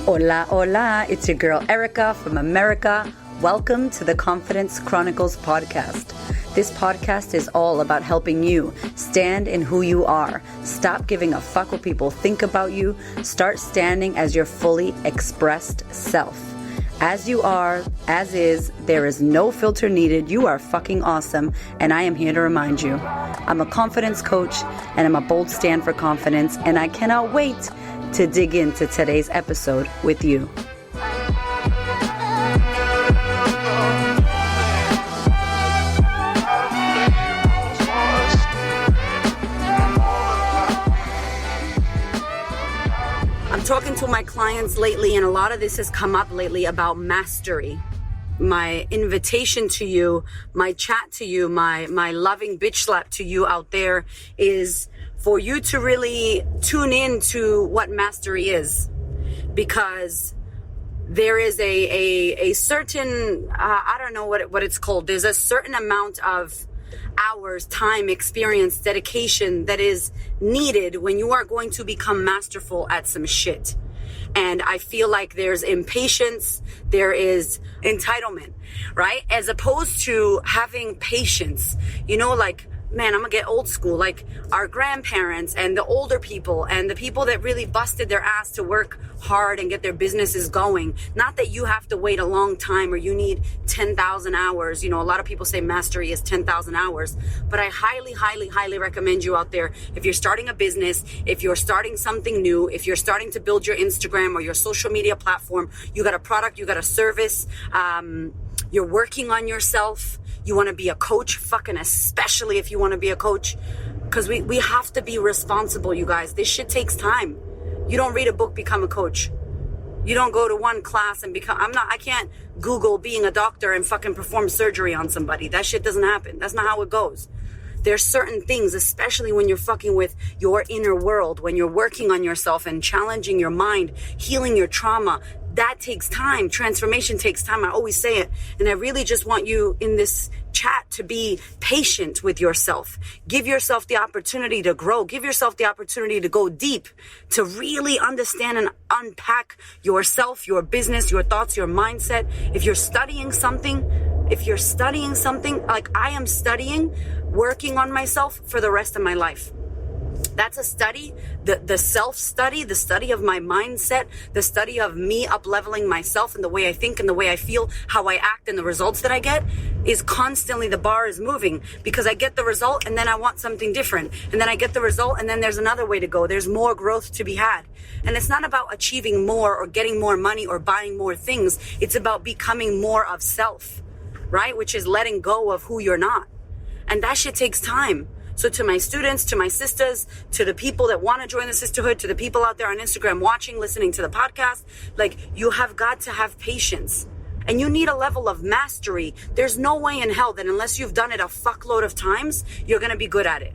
Hola, hola, it's your girl Erica from America. Welcome to the Confidence Chronicles podcast. This podcast is all about helping you stand in who you are. Stop giving a fuck what people think about you. Start standing as your fully expressed self. As you are, as is, there is no filter needed. You are fucking awesome, and I am here to remind you. I'm a confidence coach, and I'm a bold stand for confidence, and I cannot wait to dig into today's episode with you. I'm talking to my clients lately, and a lot of this has come up lately about mastery. My invitation to you, my chat to you, my loving bitch slap to you out there is for you to really tune in to what mastery is. Because there is a certain, I don't know what it's called. There's a certain amount of hours, time, experience, dedication that is needed when you are going to become masterful at some shit. And I feel like there's impatience, there is entitlement, right? As opposed to having patience, like, man, I'm gonna get old school, like our grandparents and the older people and the people that really busted their ass to work hard and get their businesses going. Not that you have to wait a long time or you need 10,000 hours. A lot of people say mastery is 10,000 hours, but I highly, highly, highly recommend you out there. If you're starting a business, if you're starting something new, if you're starting to build your Instagram or your social media platform, you got a product, you got a service, you're working on yourself, you want to be a coach, fucking especially if you want to be a coach, because we have to be responsible, you guys. This shit takes time. You don't read a book, become a coach. You don't go to one class and I can't Google being a doctor and fucking perform surgery on somebody. That shit doesn't happen. That's not how it goes. There's certain things, especially when you're fucking with your inner world, when you're working on yourself and challenging your mind, healing your trauma, that takes time. Transformation takes time. I always say it. And I really just want you in this chat to be patient with yourself. Give yourself the opportunity to grow. Give yourself the opportunity to go deep, to really understand and unpack yourself, your business, your thoughts, your mindset. If you're studying something like I am studying, working on myself for the rest of my life. That's a study, the self-study, the study of my mindset, the study of me up-leveling myself and the way I think and the way I feel, how I act and the results that I get is constantly, the bar is moving because I get the result and then I want something different. And then I get the result and then there's another way to go. There's more growth to be had. And it's not about achieving more or getting more money or buying more things. It's about becoming more of self, right? Which is letting go of who you're not. And that shit takes time. So to my students, to my sisters, to the people that want to join the sisterhood, to the people out there on Instagram watching, listening to the podcast, like, you have got to have patience. And you need a level of mastery. There's no way in hell that unless you've done it a fuckload of times, you're going to be good at it.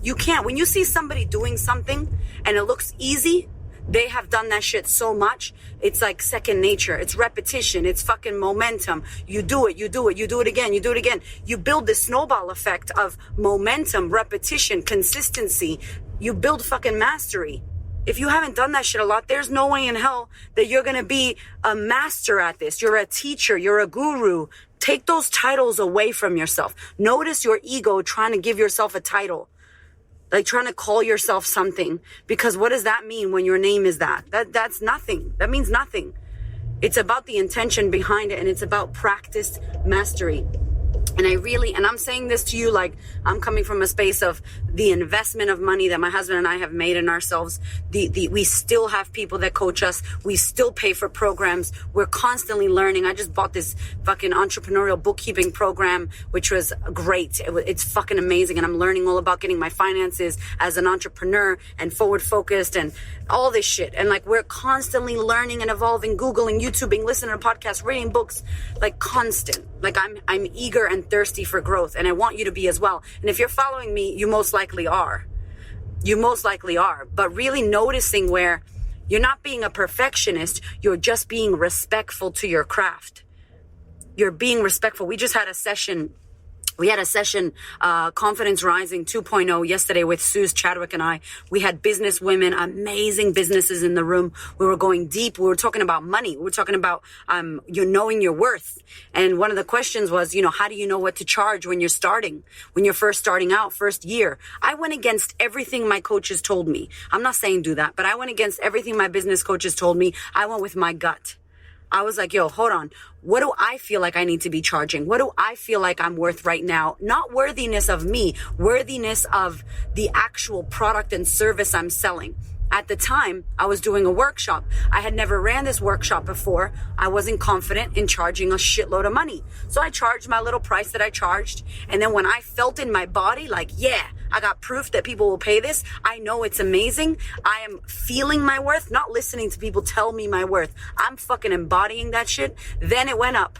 You can't. When you see somebody doing something and it looks easy, they have done that shit so much. It's like second nature. It's repetition. It's fucking momentum. You do it again. You build this snowball effect of momentum, repetition, consistency. You build fucking mastery. If you haven't done that shit a lot, there's no way in hell that you're going to be a master at this. You're a teacher. You're a guru. Take those titles away from yourself. Notice your ego trying to give yourself a title. Like trying to call yourself something, because what does that mean when your name is that? That's nothing. That means nothing. It's about the intention behind it, and it's about practiced mastery. And I'm saying this to you like I'm coming from a space of the investment of money that my husband and I have made in ourselves. We still have people that coach us. We still pay for programs. We're constantly learning. I just bought this fucking entrepreneurial bookkeeping program, which was great. It's fucking amazing. And I'm learning all about getting my finances as an entrepreneur and forward focused and all this shit. And like, we're constantly learning and evolving, Googling, YouTubing, listening to podcasts, reading books, like constant. Like I'm eager and thirsty for growth, and I want you to be as well. And if you're following me, you most likely are. But really noticing where you're not being a perfectionist, you're just being respectful to your craft. You're being respectful. We just had a session We had a session, Confidence Rising 2.0 yesterday with Suze Chadwick and I. We had business women, amazing businesses in the room. We were going deep. We were talking about money. We were talking about, you knowing your worth. And one of the questions was, how do you know what to charge when you're starting, when you're first starting out, first year? I went against everything my coaches told me. I'm not saying do that, but I went against everything my business coaches told me. I went with my gut. I was like, yo, hold on. What do I feel like I need to be charging? What do I feel like I'm worth right now? Not worthiness of me, worthiness of the actual product and service I'm selling. At the time, I was doing a workshop. I had never ran this workshop before. I wasn't confident in charging a shitload of money. So I charged my little price that I charged. And then when I felt in my body, like, yeah, I got proof that people will pay this. I know it's amazing. I am feeling my worth, not listening to people tell me my worth. I'm fucking embodying that shit. Then it went up.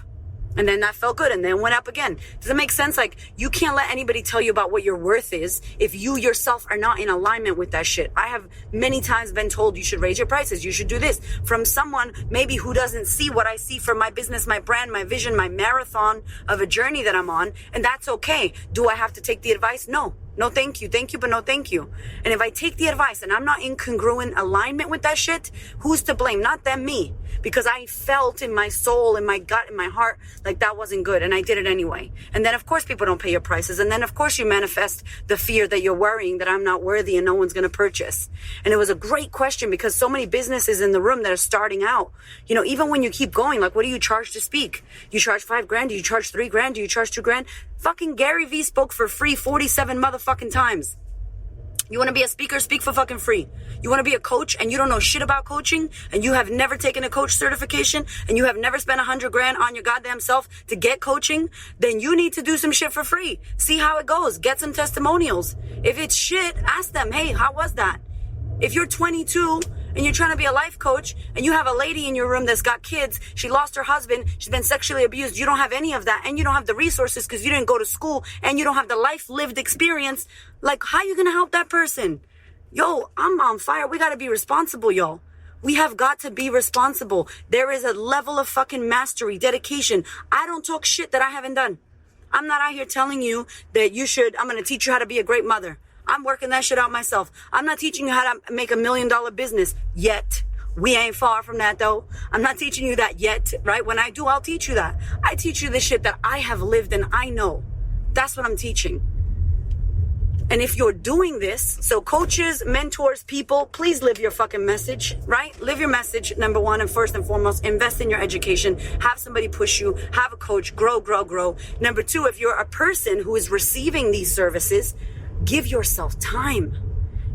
And then that felt good, and then went up again. Does it make sense? Like, you can't let anybody tell you about what your worth is if you yourself are not in alignment with that shit. I have many times been told you should raise your prices, you should do this, from someone maybe who doesn't see what I see for my business, my brand, my vision, my marathon of a journey that I'm on, and that's okay. Do I have to take the advice? No. No, thank you. Thank you, but no, thank you. And if I take the advice and I'm not in congruent alignment with that shit, who's to blame? Not them, me. Because I felt in my soul, in my gut, in my heart, like that wasn't good. And I did it anyway. And then, of course, people don't pay your prices. And then, of course, you manifest the fear that you're worrying that I'm not worthy and no one's going to purchase. And it was a great question because so many businesses in the room that are starting out, even when you keep going, like, what do you charge to speak? You charge $5,000? Do you charge $3,000? Do you charge $2,000? Fucking Gary Vee spoke for free 47 motherfucking times. You want to be a speaker? Speak for fucking free. You want to be a coach and you don't know shit about coaching and you have never taken a coach certification and you have never spent $100,000 on your goddamn self to get coaching? Then you need to do some shit for free. See how it goes. Get some testimonials. If it's shit, ask them, hey, how was that? If you're 22 and you're trying to be a life coach and you have a lady in your room that's got kids, she lost her husband, she's been sexually abused, you don't have any of that and you don't have the resources because you didn't go to school and you don't have the life lived experience, like, how you gonna help that person? Yo, I'm on fire. We gotta be responsible, y'all. We have got to be responsible. There is a level of fucking mastery, dedication. I don't talk shit that I haven't done. I'm not out here telling you that I'm gonna teach you how to be a great mother. I'm working that shit out myself. I'm not teaching you how to make $1 million business yet. We ain't far from that though. I'm not teaching you that yet, right? When I do, I'll teach you that. I teach you the shit that I have lived and I know. That's what I'm teaching. And if you're doing this, so coaches, mentors, people, please live your fucking message, right? Live your message, number one, and first and foremost, invest in your education. Have somebody push you. Have a coach. Grow, grow, grow. Number two, if you're a person who is receiving these services, give yourself time.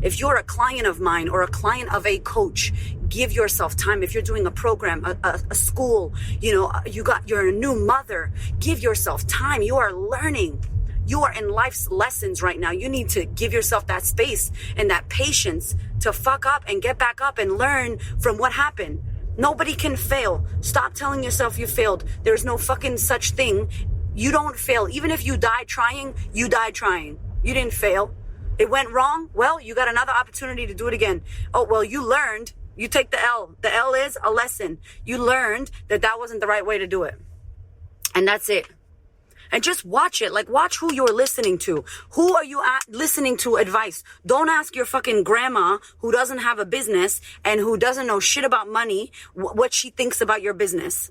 If you're a client of mine or a client of a coach, give yourself time. If you're doing a program, a school, you're a new mother, give yourself time. You are learning. You are in life's lessons right now. You need to give yourself that space and that patience to fuck up and get back up and learn from what happened. Nobody can fail. Stop telling yourself you failed. There's no fucking such thing. You don't fail. Even if you die trying, you died trying. You didn't fail. It went wrong. Well, you got another opportunity to do it again. Oh, well, you learned. You take the L. The L is a lesson. You learned that wasn't the right way to do it. And that's it. And just watch it. Like, watch who you're listening to. Who are you listening to advice? Don't ask your fucking grandma who doesn't have a business and who doesn't know shit about money what she thinks about your business.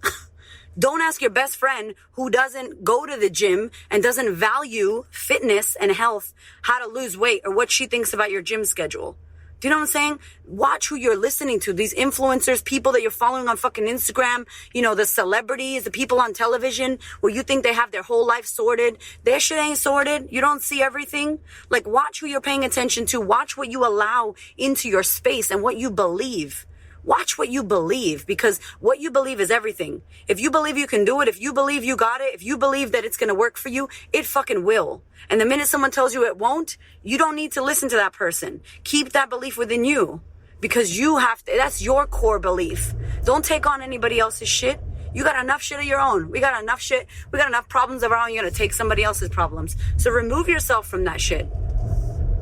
Don't ask your best friend who doesn't go to the gym and doesn't value fitness and health, how to lose weight, or what she thinks about your gym schedule. Do you know what I'm saying? Watch who you're listening to. These influencers, people that you're following on fucking Instagram, the celebrities, the people on television where you think they have their whole life sorted. Their shit ain't sorted. You don't see everything. Like, watch who you're paying attention to. Watch what you allow into your space and what you believe. Watch what you believe, because what you believe is everything. If you believe you can do it, if you believe you got it, if you believe that it's going to work for you, it fucking will. And the minute someone tells you it won't, you don't need to listen to that person. Keep that belief within you, because you have to, that's your core belief. Don't take on anybody else's shit. You got enough shit of your own. We got enough shit. We got enough problems of our own. You're going to take somebody else's problems. So remove yourself from that shit.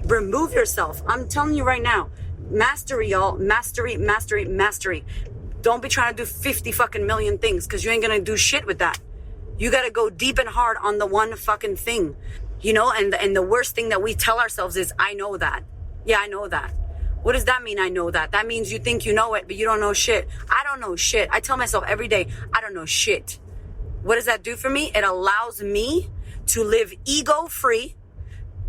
Remove yourself. I'm telling you right now. Mastery, y'all. Mastery, mastery, mastery. Don't be trying to do 50 fucking million things, because you ain't gonna do shit with that. You got to go deep and hard on the one fucking thing, you know? And the worst thing that we tell ourselves is, I know that. Yeah, I know that. What does that mean, I know that? That means you think you know it, but you don't know shit. I don't know shit. I tell myself every day, I don't know shit. What does that do for me? It allows me to live ego-free.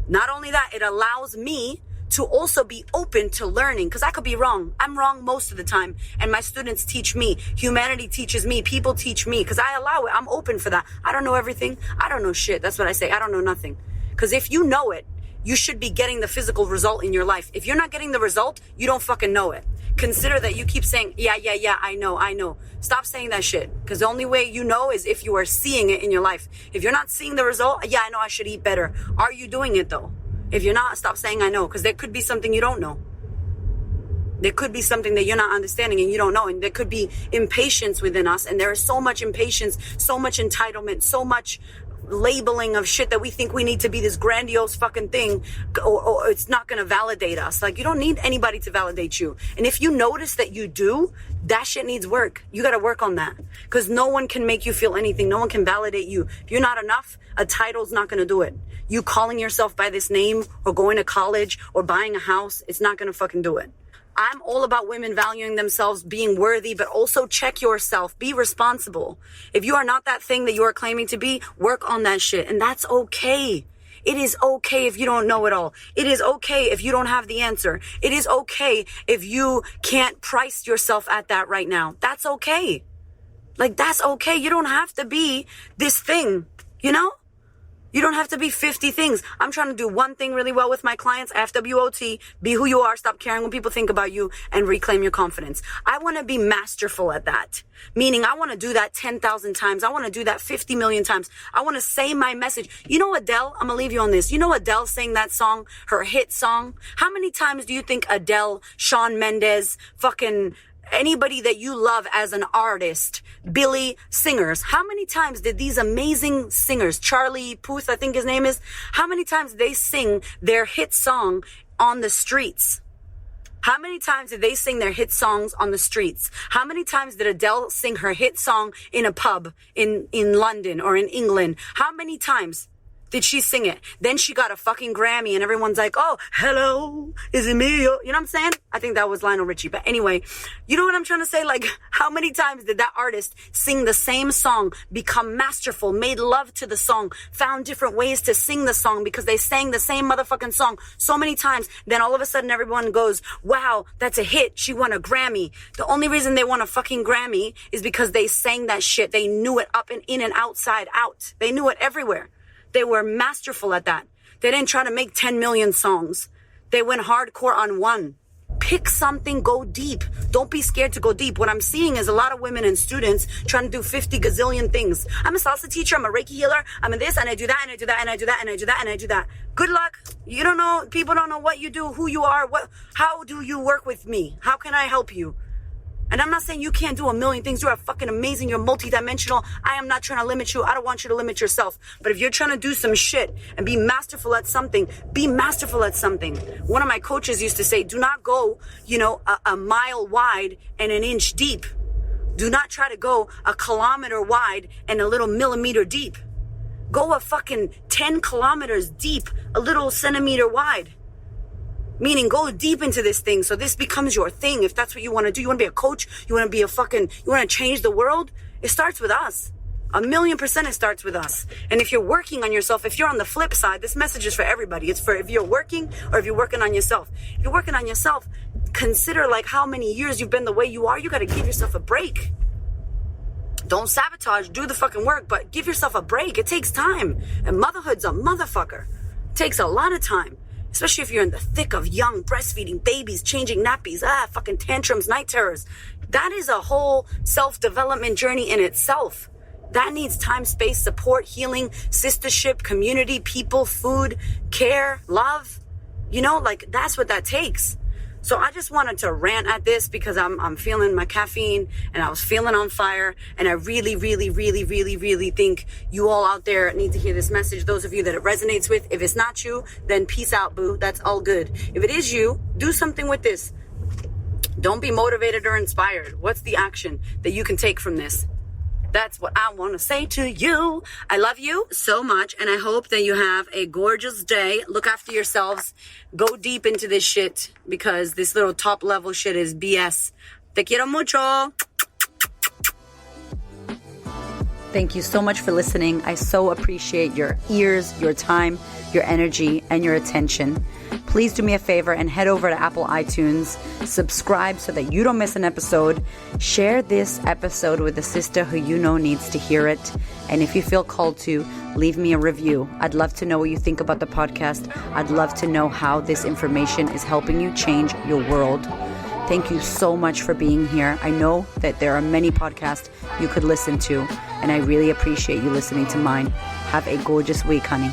Not only that, it allows me to also be open to learning, because I could be wrong. I'm wrong most of the time, and my students teach me. Humanity teaches me. People teach me, because I allow it. I'm open for that. I don't know everything. I don't know shit. That's what I say. I don't know nothing. Because if you know it, you should be getting the physical result in your life. If you're not getting the result, you don't fucking know it. Consider that you keep saying, yeah, I know. Stop saying that shit. Because the only way you know is if you are seeing it in your life. If you're not seeing the result, yeah, I know I should eat better. Are you doing it though? If you're not, stop saying I know. Because there could be something you don't know. There could be something that you're not understanding and you don't know. And there could be impatience within us. And there is so much impatience, so much entitlement, so much labeling of shit that we think we need to be this grandiose fucking thing, or it's not going to validate us. Like, you don't need anybody to validate you. And if you notice that you do, that shit needs work. You got to work on that, because no one can make you feel anything. No one can validate you. If you're not enough, a title's not going to do it. You calling yourself by this name or going to college or buying a house, it's not going to fucking do it. I'm all about women valuing themselves, being worthy, but also check yourself. Be responsible. If you are not that thing that you are claiming to be, work on that shit. And that's okay. It is okay if you don't know it all. It is okay if you don't have the answer. It is okay if you can't price yourself at that right now. That's okay. Like, that's okay. You don't have to be this thing, you know? You don't have to be 50 things. I'm trying to do one thing really well with my clients, FWOT, be who you are, stop caring what people think about you, and reclaim your confidence. I want to be masterful at that. Meaning I want to do that 10,000 times. I want to do that 50 million times. I want to say my message. You know Adele? I'm going to leave you on this. You know Adele sang that song, her hit song? How many times do you think Adele, Shawn Mendes, fucking anybody that you love as an artist, Billy, singers, how many times did these amazing singers, Charlie Puth, I think his name is, how many times did they sing their hit song on the streets? How many times did they sing their hit songs on the streets? How many times did Adele sing her hit song in a pub in London or in England? How many times did she sing it? Then she got a fucking Grammy and everyone's like, oh, hello, is it me? You know what I'm saying? I think that was Lionel Richie. But anyway, you know what I'm trying to say? Like, how many times did that artist sing the same song, become masterful, made love to the song, found different ways to sing the song because they sang the same motherfucking song so many times? Then all of a sudden everyone goes, wow, that's a hit. She won a Grammy. The only reason they won a fucking Grammy is because they sang that shit. They knew it up and in and outside out. They knew it everywhere. They were masterful at that. They didn't try to make 10 million songs. They went hardcore on one. Pick something, go deep. Don't be scared to go deep. What I'm seeing is a lot of women and students trying to do 50 gazillion things. I'm a salsa teacher, I'm a Reiki healer, I'm a this, and I do that, and I do that, and I do that, and I do that, and I do that. Good luck. You don't know, people don't know what you do, who you are, how do you work with me? How can I help you? And I'm not saying you can't do a million things. You are fucking amazing. You're multidimensional. I am not trying to limit you. I don't want you to limit yourself. But if you're trying to do some shit and be masterful at something, be masterful at something. One of my coaches used to say, do not go, a mile wide and an inch deep. Do not try to go a kilometer wide and a little millimeter deep. Go a fucking 10 kilometers deep, a little centimeter wide. Meaning go deep into this thing so this becomes your thing. If that's what you want to do, you want to be a coach, you want to be you want to change the world, it starts with us. 1,000,000% it starts with us. And if you're working on yourself, if you're on the flip side, this message is for everybody. It's for if you're working or if you're working on yourself. If you're working on yourself, consider like how many years you've been the way you are. You got to give yourself a break. Don't sabotage, do the fucking work, but give yourself a break. It takes time. And motherhood's a motherfucker. It takes a lot of time. Especially if you're in the thick of young breastfeeding babies, changing nappies, fucking tantrums, night terrors. That is a whole self-development journey in itself. That needs time, space, support, healing, sistership, community, people, food, care, love. That's what that takes. So I just wanted to rant at this because I'm feeling my caffeine and I was feeling on fire. And I really, really, really, really, really think you all out there need to hear this message. Those of you that it resonates with, if it's not you, then peace out, boo. That's all good. If it is you, do something with this. Don't be motivated or inspired. What's the action that you can take from this? That's what I want to say to you. I love you so much, and I hope that you have a gorgeous day. Look after yourselves. Go deep into this shit, because this little top level shit is BS. Te quiero mucho. Thank you so much for listening. I so appreciate your ears, your time, your energy, and your attention. Please do me a favor and head over to Apple iTunes, subscribe so that you don't miss an episode. Share this episode with a sister who you know needs to hear it. And if you feel called to, leave me a review. I'd love to know what you think about the podcast. I'd love to know how this information is helping you change your world. Thank you so much for being here. I know that there are many podcasts you could listen to, and I really appreciate you listening to mine. Have a gorgeous week, honey.